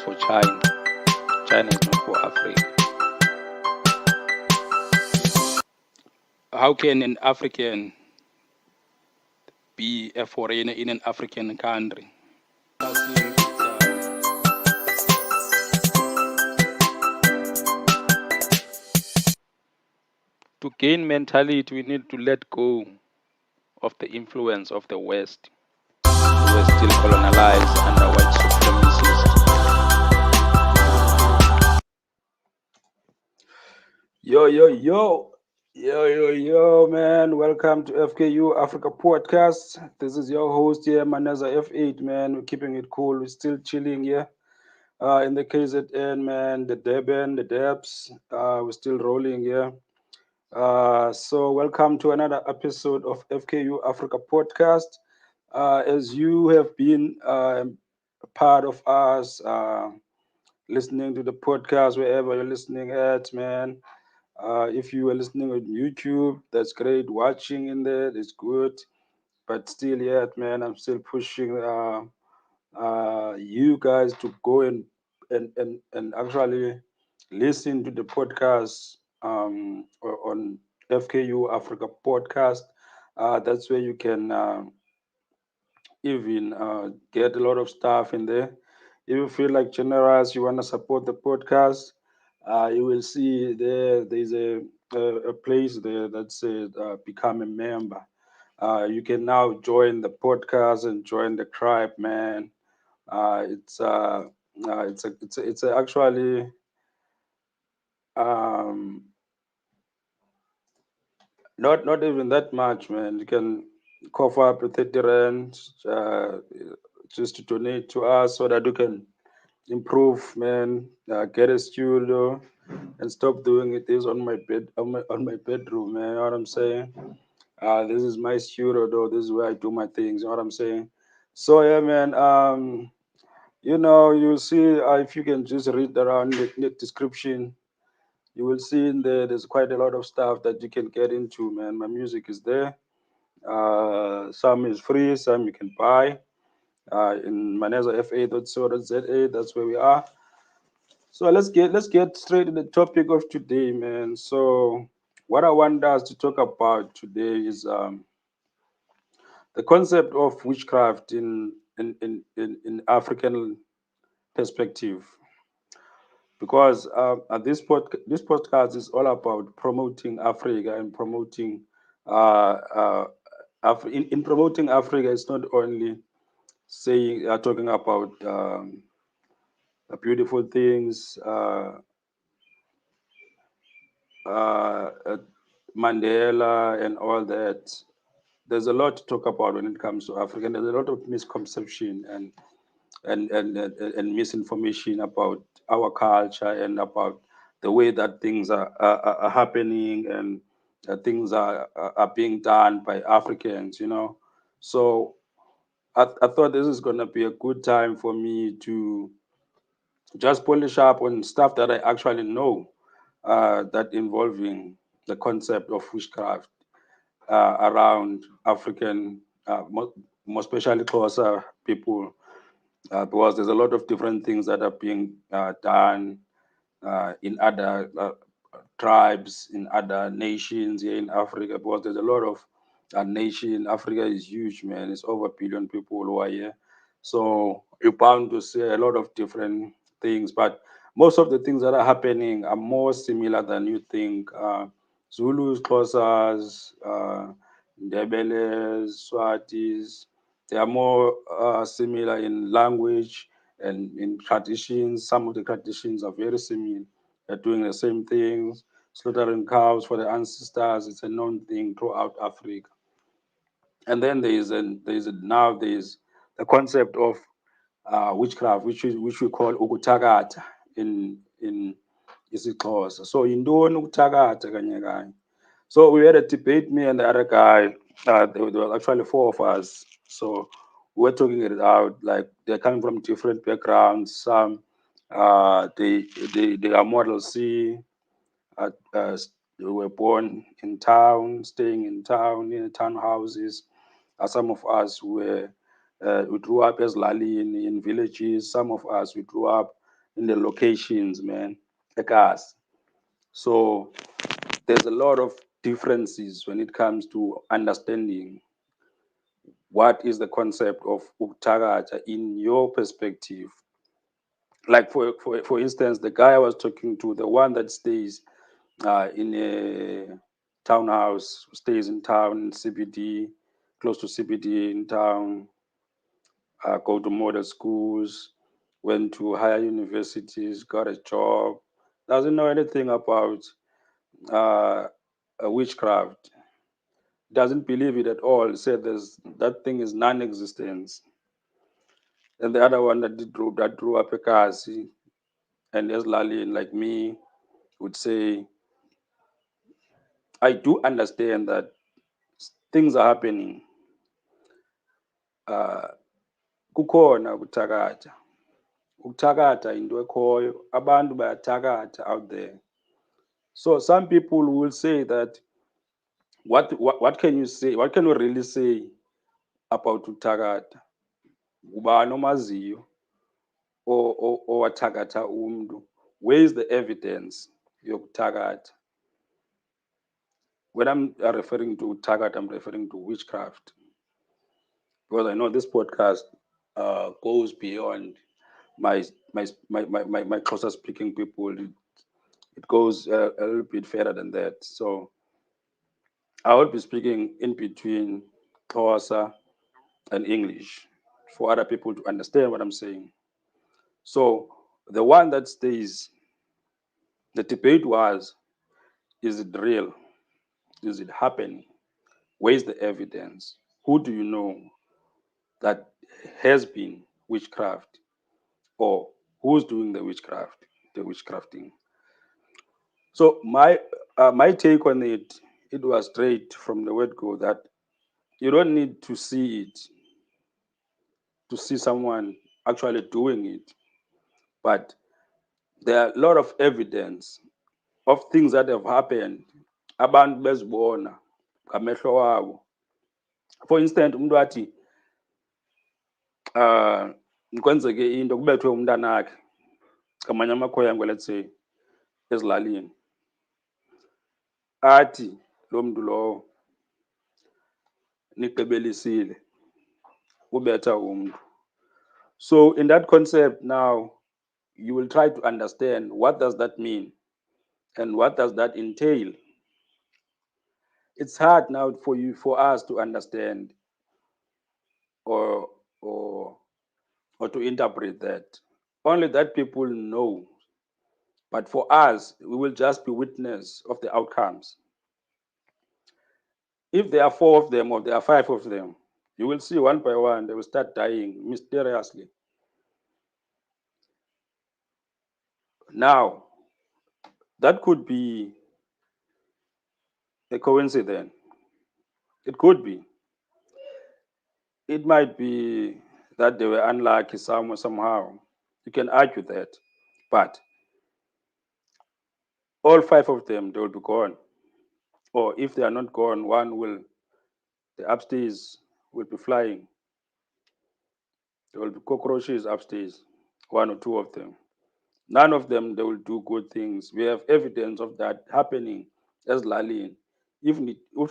for China. China is not for Africa. How can an African be a foreigner in an African country? To gain mentality, we need to let go of the influence of the West. We were still colonized under white supremacists. Yo, man. Welcome to FKU Africa Podcast. This is your host here, Maneza F8, man. We're keeping it cool. We're still chilling here. In the KZN, man, the Durban, the Debs, we're still rolling here. So welcome to another episode of FKU Africa Podcast. As you have been a part of us, listening to the podcast wherever you're listening at, man. If you are listening on YouTube, that's great. Watching in there is good. But still yet, man, I'm still pushing you guys to go and actually listen to the podcast on FKU Africa Podcast. That's where you can even get a lot of stuff in there. If you feel like generous, you want to support the podcast, you will see there's a place there that says become a member. You can now join the podcast and join the tribe, man. It's actually um, not even that much, man. You can cough up with 30 rand just to donate to us so that you can improve, man. Get a studio and stop doing it this on my bed on my bedroom, man. You know what I'm saying? This is my studio, though. This is where I do my things. You know what I'm saying? So yeah, man. You'll see if you can just read around the description. You will see in there. There's quite a lot of stuff that you can get into, man. My music is there. Some is free, some you can buy. In Maneza F8.co.za, that's where we are. So let's get straight to the topic of today, man. So what I want us to talk about today is the concept of witchcraft in African perspective. Because this podcast is all about promoting Africa and promoting in promoting Africa. It's not only saying talking about beautiful things, uh, Mandela and all that. There's a lot to talk about when it comes to Africa. And there's a lot of misconception and misinformation about our culture and about the way that things are happening and things are being done by Africans, you know. So I thought this is going to be a good time for me to just polish up on stuff that I actually know that involving the concept of witchcraft around African, more especially Xhosa people, because there's a lot of different things that are being done in other tribes, in other nations here in Africa, because there's a lot of nation. Africa is huge, man. It's over a billion people who are here. So you're bound to see a lot of different things, but most of the things that are happening are more similar than you think. Zulus, Xhosas, Ndebeles, Swatis, they are more similar in language and in traditions. Some of the traditions are very similar. They're doing the same things, slaughtering cows for the ancestors. It's a known thing throughout Africa. And then there's the concept of witchcraft, which we call Ukuthakatha in isiXhosa. So yintoni ukuthakatha kanye kanye? So we had a debate, me and the other guy. There were actually four of us. So we were talking it out. Like they're coming from different backgrounds. Some they are Model C. They were born in town, staying in town, in townhouses. Some of us we grew up as Lalini in villages. Some of us we grew up in the locations, man, ekhasi. So there's a lot of differences when it comes to understanding what is the concept of uThakatha in your perspective. Like for instance, the guy I was talking to, the one that stays in a townhouse, stays in town, CBD, close to CBD in town, go to model schools, went to higher universities, got a job, doesn't know anything about uh, witchcraft, doesn't believe it at all, said there's that thing is non-existence. And the other one that drew up a kasi and Eslalin like me would say, I do understand that things are happening. Uh, kukhona ukuthakatha. Ukuthakatha into ekhoyo. Abantu bayathakatha out there. So some people will say that what can you say? What can you really say about uthakatha? Ubani omaziyo owathakatha umntu? Where is the evidence yokuthakatha? When I'm referring to uthakatha, I'm referring to witchcraft, because I know this podcast goes beyond my my closer speaking people. It goes a little bit further than that. So I will be speaking in between Xhosa and English for other people to understand what I'm saying. So the one that stays, the debate was, is it real? Is it happening? Where's the evidence? Who do you know that has been witchcraft, or who's doing the witchcrafting? So my take on it was straight from the word go that you don't need to see it to see someone actually doing it, but there are a lot of evidence of things that have happened. Abantu bezibona ngamehlo wabo. For instance, umuntu wathi kwenzeke into kubethwe umntanakhe ngamanye amakhoyango, let's say ezilalini, athi lo mntu lowo niqebelisile ubetha umntu. So in that concept now, you will try to understand what does that mean and what does that entail. It's hard now for us to understand or or or to interpret that. Only that people know. But for us, we will just be witness of the outcomes. If there are four of them or there are five of them, you will see one by one, they will start dying mysteriously. Now, that could be a coincidence. It could be. It might be that they were unlucky somehow. You can argue that. But all five of them, they will be gone. Or if they are not gone, the upstairs will be flying. There will be cockroaches upstairs, one or two of them. None of them, they will do good things. We have evidence of that happening as Lalin. If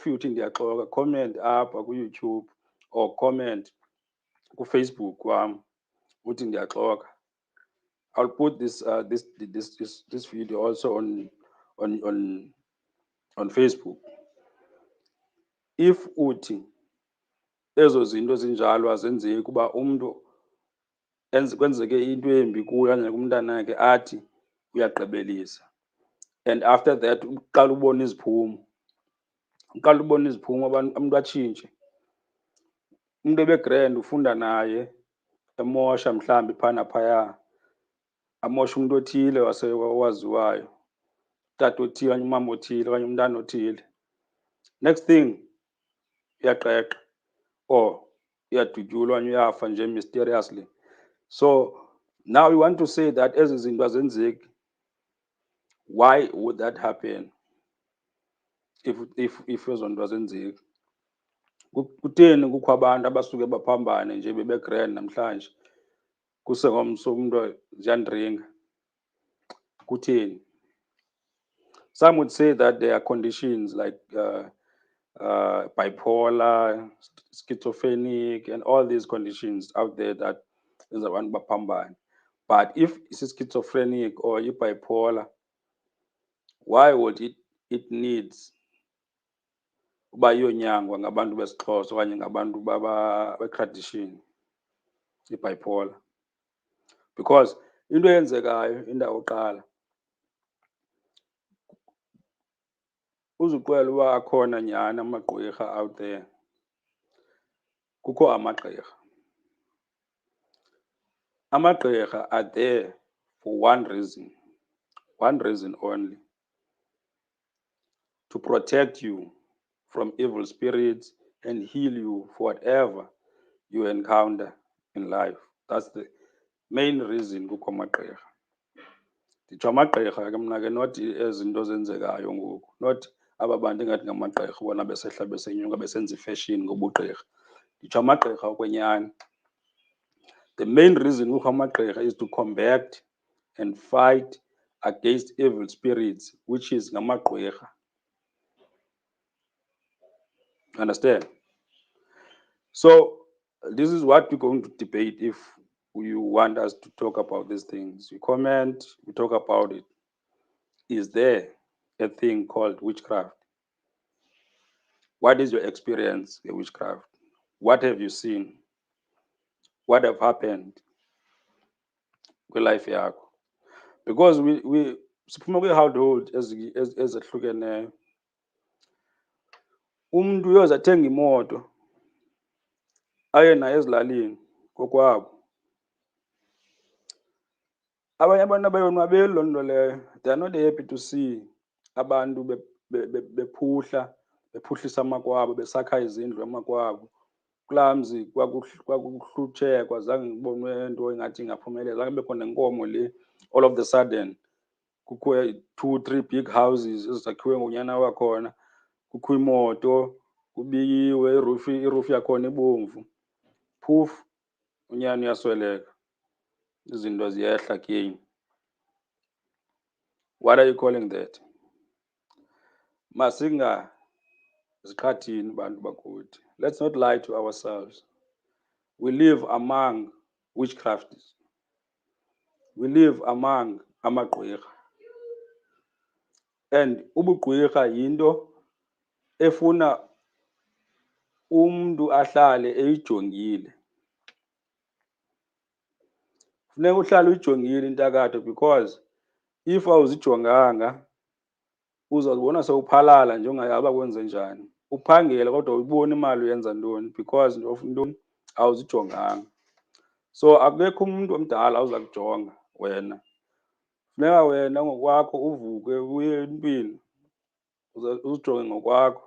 you think they are comment up on YouTube or comment on Facebook, uthi ndiyaxoka. I'll put this video also on on on Facebook. If uthi ezo zinto zinjalo azenzeki kuba umuntu kwenzeke into embi kuyo okanye kumntanakhe athi uyaqebelisa, and after that uqala ubona iziphumo abantu batshintshe. Umuntu ebegrand ufunda naye emosha mhlawumbi phaa naphaya, amosha umuntu othile owaziwayo, utata othile okanye umama othile okanye umntana othile. Next thing uyaqeqa or uyadutyulwa okanye uyafa nje mysteriously. So now we want to say that ezi zinto azenzeki. Why would that happen if ezo nto azenzeki? Kutheni kukho abantu abasuke baphambane nje bebegrand namhlanje, kusengomso umntu ziyandringa? kutheni? Some would say that there are conditions like bipolar, schizophrenic, and all these conditions out there that is abantu baphambane. But if it's schizophrenic or you bipolar, why would it needs uba iyonyangwa ngabantu besiXhosa okanye ngabantu be-tradition i-bipolar? Because into eyenzekayo indawo yokuqala, uzuxela uba akhona nyhani amagqwirha out there. Kukho amagqirha. Amagqirha are there for one reason only, to protect you from evil spirits and heal you for whatever you encounter in life. That's the main reason kukho amagqirha. Nditsho amagqirha ke mna ke not ezinto zenzekayo ngoku, not aba bantu engathi ngamagqirha bona besehla besenyuka besenza ifeshini ngobugqirha. Nditsho amagqirha okwenyani. The main reason kukho amagqirha is to combat and fight against evil spirits, which is ngamagqwirha. Understand? So this is what we're going to debate. If you want us to talk about these things, you comment, we talk about it. Is there a thing called witchcraft? What is your experience with witchcraft? What have you seen? What have happened with life yakho? Because we siphuma kwi-household ezahlukeneyo. Umntu uyoze athenge imoto aye nayo ezilalini kokwabo. Abanye abantu abayonwabeli loo nto leyo. They are not happy to see abantu bephuhlisa amakwabo, besakha izindlu amakwabo. Kulaa mzi kwakuhlutshekwa, zange ngibonwe nto engathi ingaphumelela. Zange kubekho nenkomo le. All of the sudden kukho 2-3 big houses ezakhiwe ngunyana wakhona. Kukho imoto, kubiyiwe, iroof yakhona ibomvu. Poof, unyana uyasweleka. Izinto ziyehla kini. What are you calling that? Masingaziqhathini bantu bakuthi. Let's not lie to ourselves. We live among witchcrafts. We live among amagqwirha. And ubugqwirha yinto efuna umntu ahlale eyijongile. Funeka uhlale uyijongile intakatho, because if awuzijonganga uzawubona sewuphalala nje ungayaba kwenze njani. Uphangele kodwa uyibona imali uyenza ntoni, because of ntoni? Awuzijonganga. So akekho umuntu omdala uza kujonga wena. Funeka wena ngokwakho uvuke uye empini uzijonge ngokwakho.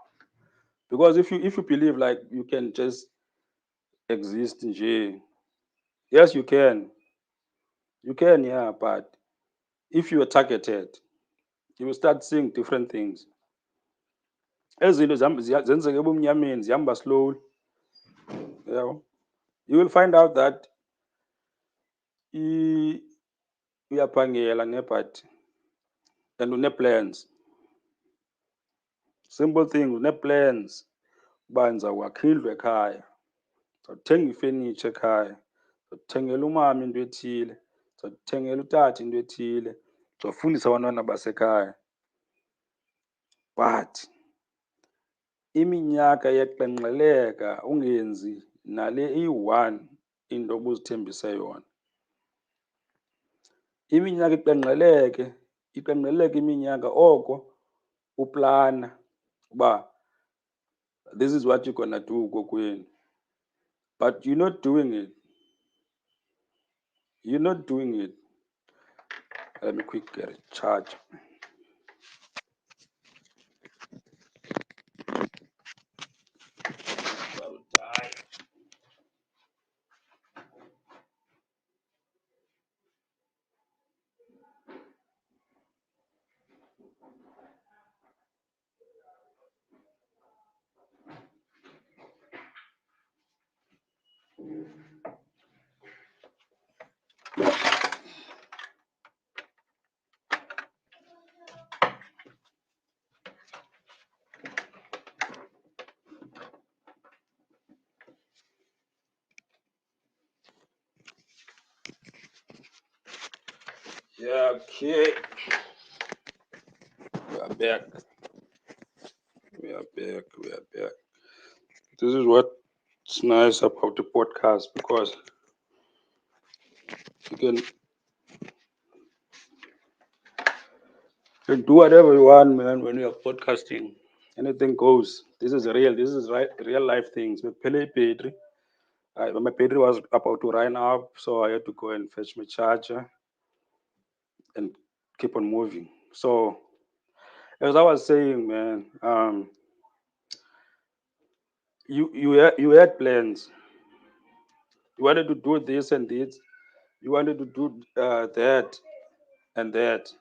Because if you believe like you can just exist nje, yes you can. You can, yeah, but if you are targeted, you will start seeing different things. Ezinto zenzeka ebumnyameni zihamba slowly. You will find out that uyaphangela but and une-plans. Simple thing, une-plans. Uba ndizawukwakha indlu ekhaya, ndizawuthenga ifenitsha ekhaya, ndizawuthengela umama into ethile, ndizawuthengela utata into ethile, ndizawufundisa abantwana basekhaya. But iminyaka iyaqenqgeleka ungenzi nale iyi-1 into obuzithembise yona. Iminyaka iqenqgeleke iminyaka oko uplana uba this is what you're gonna do kokwenu. But you're not doing it. You're not doing it. Let me quick get a charge. I'll die. Yeah, okay. We are back. We are back. We are back. This is what's nice about the podcast because you can do whatever you want, man, when you're podcasting. Anything goes. This is real. This is right, real life things. We play battery. My battery was about to run up, so I had to go and fetch my charger and keep on moving. So, as I was saying, man, you had plans. You wanted to do this and this. You wanted to do that and that,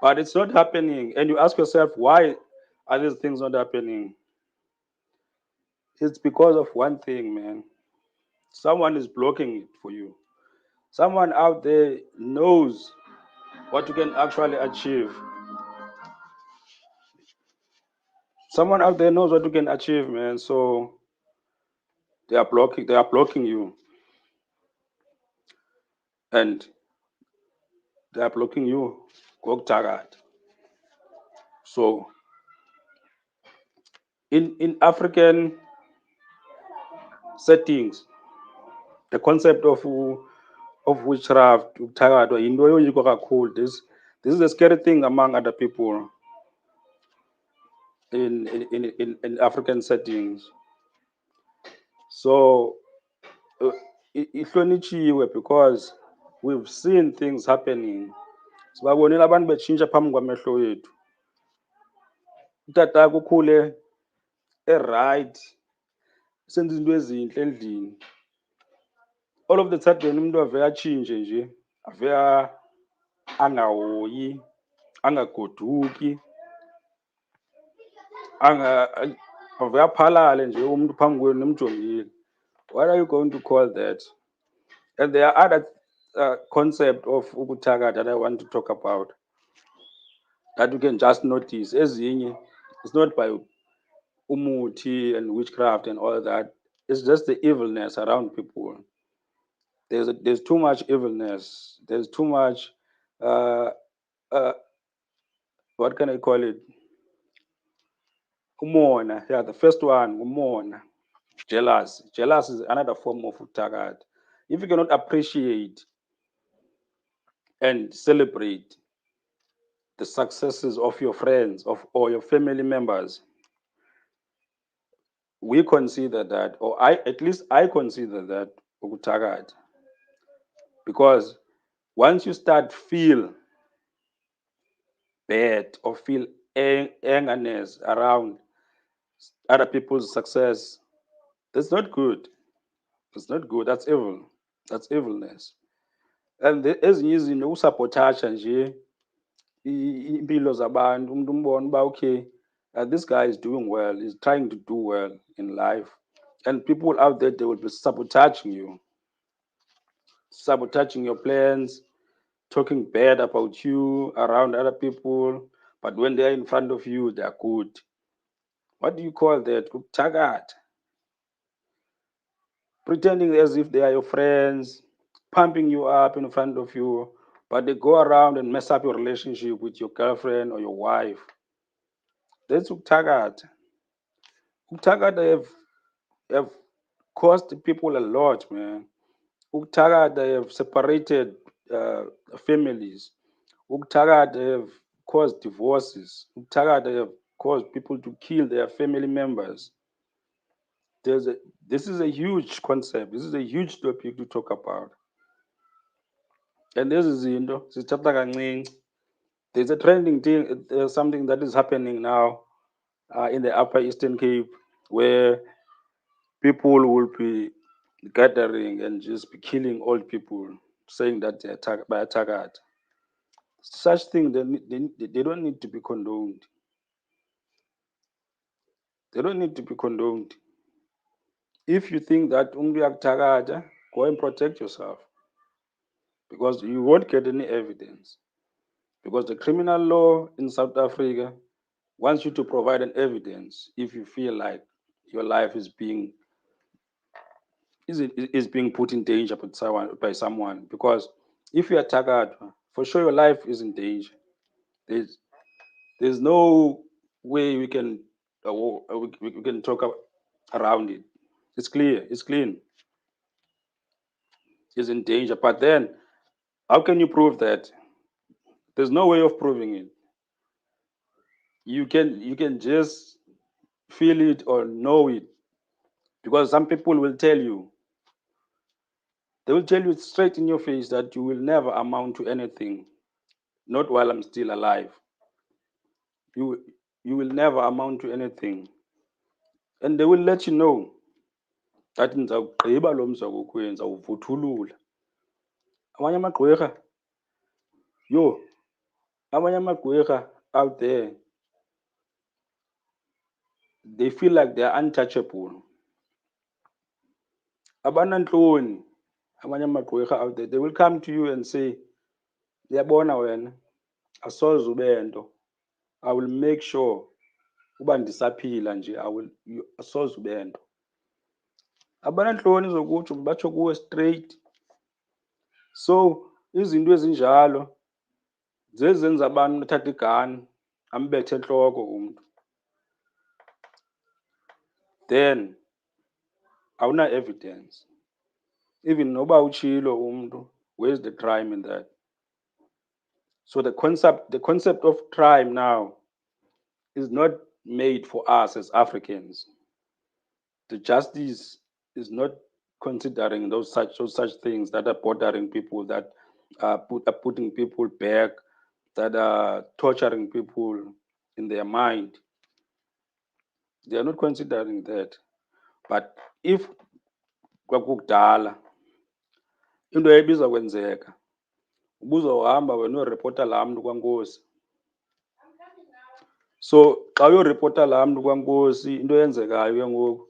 but it's not happening. And you ask yourself, why are these things not happening? It's because of one thing, man. Someone is blocking it for you. Someone out there knows what you can actually achieve. Someone out there knows what you can achieve, man. So they are blocking. They are blocking you, and they are blocking you. Go target. So in African settings, the concept of witchcraft, uthakatha, yinto eyoyikwa kakhulu. This is a scary thing among other people in African settings. So ihlonitshiwe because we've seen things happening. Sibabonile abantu betshintsha phambi kwamehlo wethu. Utata ukhule right, senza izinto ezintle endlini. All of the sudden umuntu ave atshintshe nje, ave angahoyi, angagoduki, ave aphalale nje umuntu phambi kwenu nimjongile. What are you going to call that? And there are other concept of ukuthakatha that I want to talk about that you can just notice. Ezinye, it's not by umuti and witchcraft and all that. It's just the evilness around people. There's too much evilness. There's too much. Uh, uh, what can I call it? Umona. Yeah, the first one, umona. Jealous. Jealous is another form of utagat. If you cannot appreciate and celebrate the successes of your friends of or your family members, we consider that, or I at least I consider that utagat, because once you start feel bad or feel angerness around other people's success, that's not good. It's not good. That's evil. That's evilness. And ezinye izinto usabotaja nje impilo zabantu, umuntu umbone uba okay, this guy is doing well, he's trying to do well in life, and people out there, they will be sabotaging your plans, talking bad about you around other people, but when they're in front of you, they're good. What do you call that? Tagat. Pretending as if they are your friends, pumping you up in front of you, but they go around and mess up your relationship with your girlfriend or your wife. That's Uktagat. Uktagat have cost people a lot, man. Uktagat have separated uh, families. Uktagat have caused divorces. Uktagat have caused people to kill their family members. There's a, this is a huge concept. This is a huge topic to talk about. And this is zithatha kancinci. There's a trending thing. There's something that is happening now in the Upper Eastern Cape, where people will be gathering and just be killing old people, saying that they're by attacked. Such things they don't need to be condoned. They don't need to be condoned. If you think that go and protect yourself, because you won't get any evidence. Because the criminal law in South Africa wants you to provide an evidence if you feel like your life is being put in danger by someone. Because if you are targeted, for sure your life is in danger. There's there's no way we can we can talk around it. It's clear. It's clean. It's in danger. But then, how can you prove that? There's no way of proving it. You can just feel it or know it, because some people will tell you, they will tell you straight in your face that you will never amount to anything, not while I'm still alive. You you will never amount to anything, and they will let you know that ndizawugqiba lo mzwa wokwenza uvuthulula. Amanye amagqwirha, yo, amanye amagqwirha out there, they feel like they're untouchable. Abanantloni, amanye amagqwirha out there, they will come to you and say, uyabona wena, asoze ube nto. I will make sure uba ndisaphila nje, asoze ube nto. Abanantloni zokutsho batsho kuwe straight. So izinto ezinjalo zezenza abantu bathatha igani ambethe entloko umntu, then awuna evidence. Even noba utshilo umntu, where's the crime in that? So the concept of crime now is not made for us as Africans. The justice is not considering those such things that are bothering people, that are putting people back, that are torturing people in their mind. They are not considering that. But if kwakukudala into yayibiza kwenzeka, ubuzawuhamba wena uyoripota laa mntu kwankosi. So xa uyoripota laa mntu kwankosi, into eyenzekayo ke ngoku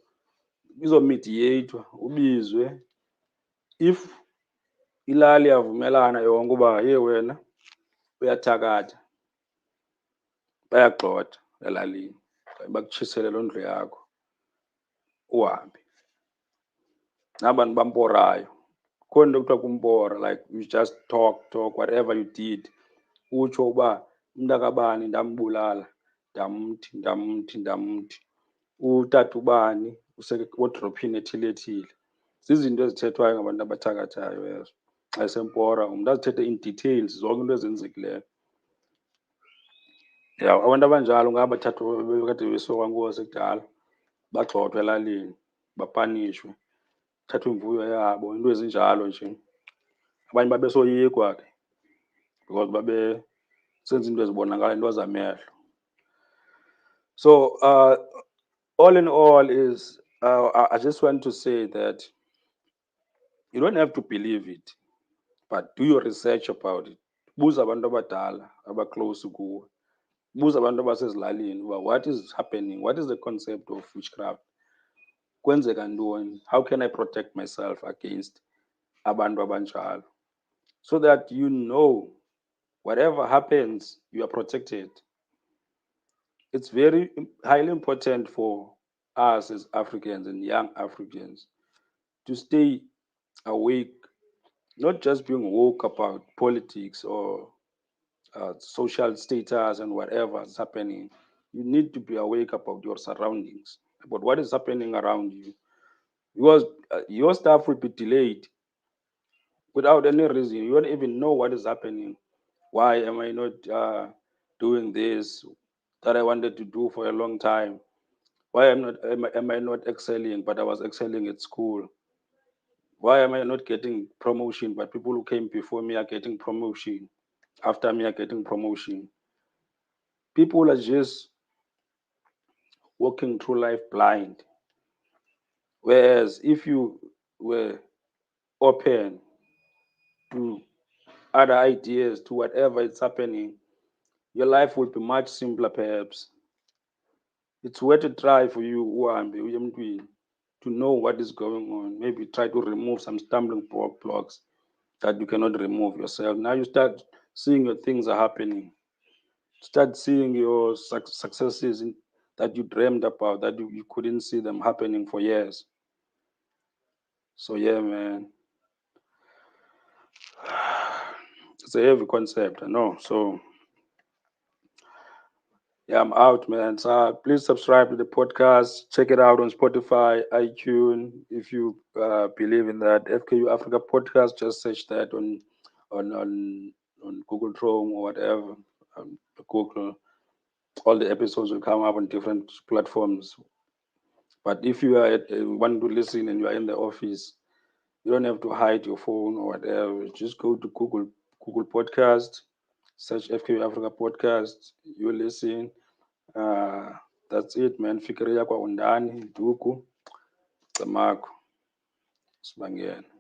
izomediyeyithwa, ubizwe. If ilali yavumelana yonke uba ye wena uyathakatha, bayagxotha elalini, bakutshisele loo ndlu yakho uhambe. Nabantu bamporayo, kukho nto kuthiwa kumpora, like you just talk whatever you did, utsho uba umntakabani ndambulala, ndamthi, utata ubani wodrophini ethile ethile. Zizinto ezithethwayo ngabantu abathakathayo ezo. Xa esempora umntu azithethe in details zonke into ezenzekileyo. Ya, abantu abanjalo ngaba bathathwa bekade besiwa kwankosi kudala, bagxothwe elalini, bapanishwe, thathwe imvuyo yabo, into ezinjalo nje. Abanye babesoyikwa ke because babesenza into ezibonakala, into zamehlo. So all in all is I just want to say that you don't have to believe it, but do your research about it. Buza abantu abadala abaclose kuwe, buza abantu abasezilalini uba what is happening, what is the concept of witchcraft, kwenzeka ntoni, how can I protect myself against abantu abanjalo, so that you know whatever happens you are protected. It's very highly important for us as Africans and young Africans to stay awake, not just being woke about politics or social status and whatever is happening. You need to be awake about your surroundings, about what is happening around you, because your stuff will be delayed without any reason. You don't even know what is happening. Why am I not doing this that I wanted to do for a long time? Why am I not excelling, but I was excelling at school? Why am I not getting promotion, but people who came before me are getting promotion, after me are getting promotion? People are just walking through life blind. Whereas if you were open to other ideas, to whatever is happening, your life would be much simpler perhaps. It's worth a try for you, uhambe uye emntwini, to know what is going on. Maybe try to remove some stumbling blocks that you cannot remove yourself. Now you start seeing your things are happening. Start seeing your successes that you dreamed about, that you couldn't see them happening for years. So yeah, man. It's a heavy concept, I know. So yeah, I'm out, man. So please subscribe to the podcast. Check it out on Spotify, iTunes. If you believe in that FKU Africa podcast, just search that on on on Google Chrome or whatever. Google. All the episodes will come up on different platforms. But if you want to listen and you are in the office, you don't have to hide your phone or whatever. Just go to Google Podcast, search FKU Africa podcast. You listen. Uh, that's it, man. Fikiria kwa undani, ndugu, samako, sibangeni.